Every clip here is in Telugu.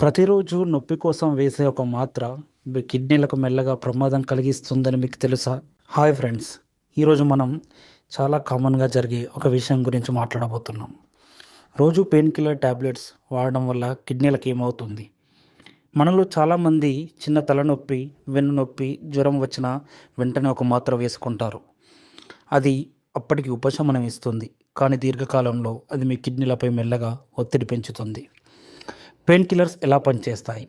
ప్రతిరోజు నొప్పి కోసం వేసే ఒక మాత్ర మీ కిడ్నీలకు మెల్లగా ప్రమాదం కలిగిస్తుందని మీకు తెలుసా? హాయ్ ఫ్రెండ్స్, ఈరోజు మనం చాలా కామన్గా జరిగే ఒక విషయం గురించి మాట్లాడబోతున్నాం. రోజు పెయిన్ కిల్లర్ ట్యాబ్లెట్స్ వాడడం వల్ల కిడ్నీలకు ఏమవుతుంది? మనలో చాలామంది చిన్న తలనొప్పి, వెన్ను నొప్పి, జ్వరం వచ్చినా వెంటనే ఒక మాత్ర వేసుకుంటారు. అది అప్పటికి ఉపశమనం ఇస్తుంది, కానీ దీర్ఘకాలంలో అది మీ కిడ్నీలపై మెల్లగా ఒత్తిడి పెంచుతుంది. పెయిన్ కిల్లర్స్ ఎలా పనిచేస్తాయి?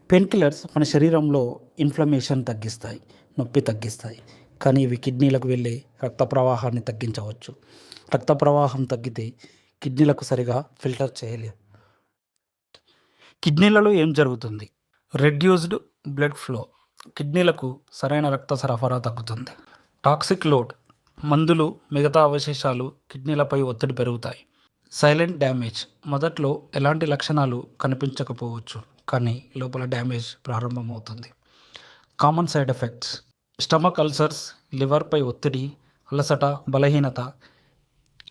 పెయిన్ కిల్లర్స్ మన శరీరంలో ఇన్ఫ్లమేషన్ తగ్గిస్తాయి, నొప్పి తగ్గిస్తాయి, కానీ ఇవి కిడ్నీలకు వెళ్ళే రక్త ప్రవాహాన్ని తగ్గించవచ్చు. రక్త ప్రవాహం తగ్గితే కిడ్నీలకు సరిగా ఫిల్టర్ చేయలేదు. కిడ్నీలలో ఏం జరుగుతుంది? రెడ్యూస్డ్ బ్లడ్ ఫ్లో, కిడ్నీలకు సరైన రక్త సరఫరా తగ్గుతుంది. టాక్సిక్ లోడ్, మందులు మిగతా అవశేషాలు కిడ్నీలపై ఒత్తిడి పెరుగుతాయి. సైలెంట్ డ్యామేజ్, మొదట్లో ఎలాంటి లక్షణాలు కనిపించకపోవచ్చు, కానీ లోపల డ్యామేజ్ ప్రారంభమవుతుంది. Common side effects: stomach ulcers, లివర్పై ఒత్తిడి, అలసట, బలహీనత.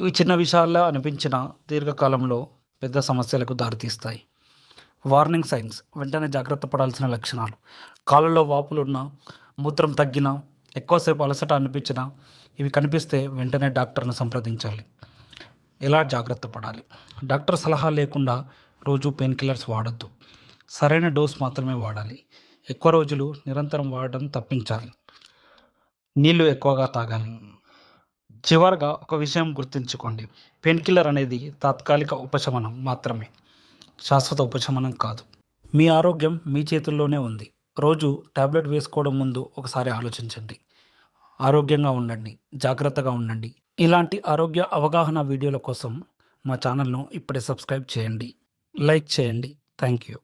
ఇవి చిన్న విషయాల్లో అనిపించిన దీర్ఘకాలంలో పెద్ద సమస్యలకు దారితీస్తాయి. వార్నింగ్ సైన్స్, వెంటనే జాగ్రత్త పడాల్సిన లక్షణాలు: కాళ్ళలో వాపులున్నా, మూత్రం తగ్గినా, ఎక్కువసేపు అలసట అనిపించినా ఇవి కనిపిస్తే వెంటనే డాక్టర్ను సంప్రదించాలి. ఎలా జాగ్రత్త పడాలి? డాక్టర్ సలహా లేకుండా రోజు పెయిన్ కిల్లర్స్ వాడద్దు. సరైన డోస్ మాత్రమే వాడాలి. ఎక్కువ రోజులు నిరంతరం వాడడం తప్పించాలి. నీళ్లు ఎక్కువగా తాగాలి. చివరగా ఒక విషయం గుర్తుంచుకోండి, పెయిన్ కిల్లర్ అనేది తాత్కాలిక ఉపశమనం మాత్రమే, శాశ్వత ఉపశమనం కాదు. మీ ఆరోగ్యం మీ చేతుల్లోనే ఉంది. రోజు టాబ్లెట్ వేసుకోవడం ముందు ఒకసారి ఆలోచించండి. ఆరోగ్యంగా ఉండండి, జాగ్రత్తగా ఉండండి. ఇలాంటి ఆరోగ్య అవగాహన వీడియోల కోసం మా ఛానల్ను ఇప్పుడే సబ్స్క్రైబ్ చేయండి, లైక్ చేయండి. Thank you.